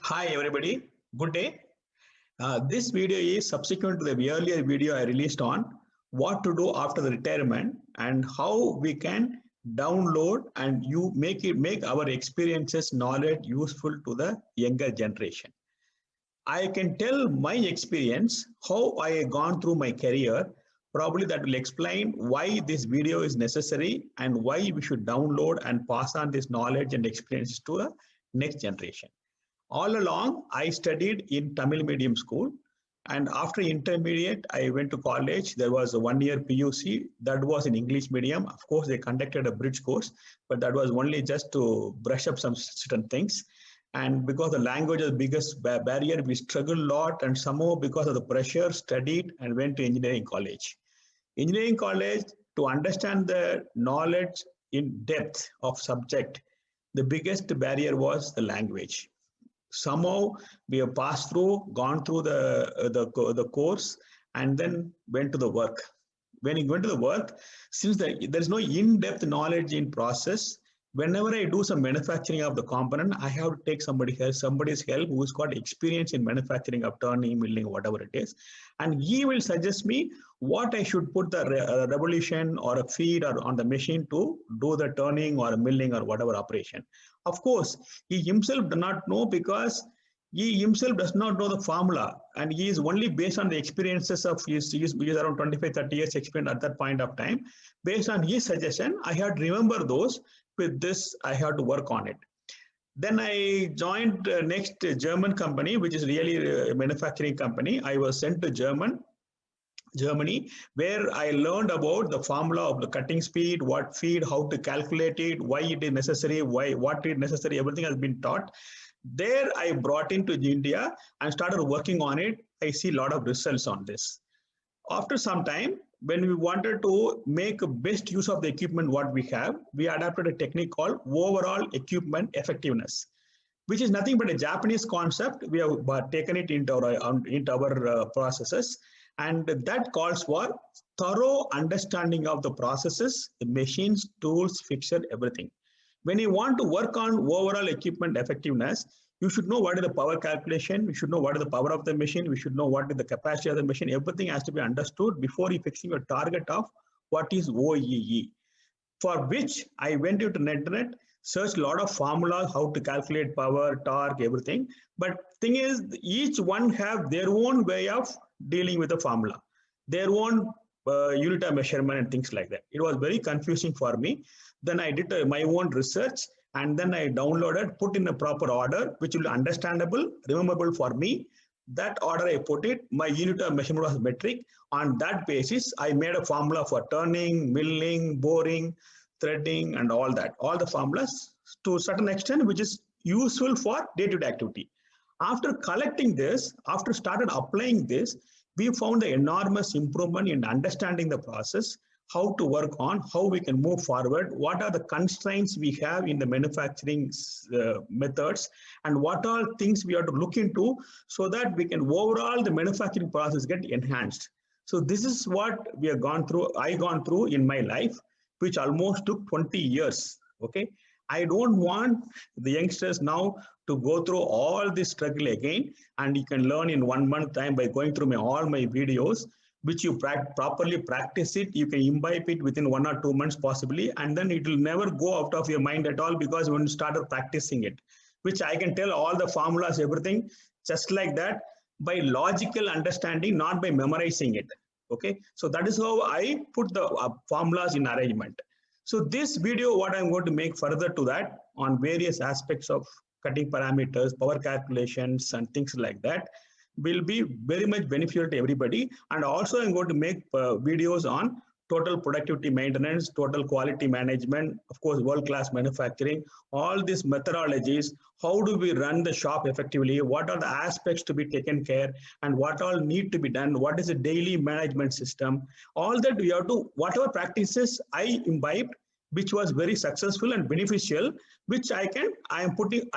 Hi everybody, good day. This video is subsequent to the earlier video I released on what to do after the retirement and how we can download and you make our experiences knowledge useful to the younger generation. I can tell my experience how I have gone through my career. Probably that will explain why this video is necessary and why we should download and pass on this knowledge and experiences to the next generation. All along, I studied in Tamil medium school. And after intermediate, I went to college. There was a 1 year PUC that was in English medium. Of course, they conducted a bridge course, but that was only just to brush up some certain things. And because the language is the biggest barrier, we struggled a lot. And somehow, because of the pressure, studied and went to engineering college. Engineering college, to understand the knowledge in depth of subject, the biggest barrier was the language. Somehow we have passed through, gone through the course, and then went to the work. When you went to the work, since there is no in-depth knowledge in process, whenever I do some manufacturing of the component, I have to take somebody's help who's got experience in manufacturing of turning, milling, whatever it is, and he will suggest me what I should put the revolution or a feed or on the machine to do the turning or milling or whatever operation. Of course, he himself does not know because he himself does not know the formula, and he is only based on the experiences of his around 25-30 years experience at that point of time. Based on his suggestion, I had to remember those. With this, I had to work on it. Then I joined next German company, which is really a manufacturing company. I was sent to Germany, where I learned about the formula of the cutting speed, what feed, how to calculate it, why it is necessary, what is necessary, everything has been taught. There I brought into India and started working on it. I see a lot of results on this. After some time, when we wanted to make best use of the equipment what we have, we adapted a technique called overall equipment effectiveness, which is nothing but a Japanese concept. We have taken it into our processes, and that calls for thorough understanding of the processes, the machines, tools, fixture, everything. When you want to work on overall equipment effectiveness, you should know what is the power calculation, we should know what is the power of the machine, we should know what is the capacity of the machine. Everything has to be understood before you fixing your target of what is OEE. For which I went into the internet, searched a lot of formulas, how to calculate power, torque, everything. But thing is, each one have their own way of dealing with the formula, their own unit of measurement and things like that. It was very confusing for me. Then I did my own research, and then I downloaded, put in a proper order, which will be understandable, rememberable for me. That order I put it, my unit of measurement was metric. On that basis, I made a formula for turning, milling, boring, threading, and all that. All the formulas to a certain extent, which is useful for day-to-day activity. After collecting this, after started applying this, we found an enormous improvement in understanding the process, how to work on, how we can move forward, what are the constraints we have in the manufacturing methods, and what are things we have to look into so that we can overall the manufacturing process get enhanced. So this is what we have gone through, I gone through in my life, which almost took 20 years. Okay. I don't want the youngsters now to go through all this struggle again, and you can learn in 1 month time by going through all my videos, which you properly practice it. You can imbibe it within 1 or 2 months possibly, and then it will never go out of your mind at all, because when you started practicing it, which I can tell all the formulas, everything, just like that, by logical understanding, not by memorizing it. Okay, so that is how I put the formulas in arrangement. So this video, what I'm going to make further to that on various aspects of cutting parameters, power calculations, and things like that, will be very much beneficial to everybody. And also I'm going to make videos on total productivity maintenance, total quality management, of course, world-class manufacturing, all these methodologies, how do we run the shop effectively, what are the aspects to be taken care, and what all need to be done, what is the daily management system, all that we have to, whatever practices I imbibed, which was very successful and beneficial, which I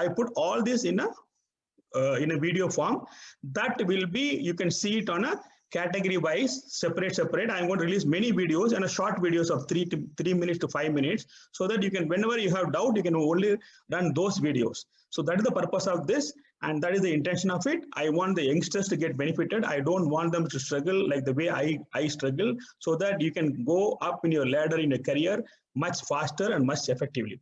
put all this in a video form that will be, you can see it on a category wise, separate. I'm going to release many videos and a short videos of 3 minutes to 5 minutes, so that you can, whenever you have doubt, you can only run those videos. So that is the purpose of this, and that is the intention of it. I want the youngsters to get benefited. I don't want them to struggle like the way I struggle, so that you can go up in your ladder in your career much faster and much effectively.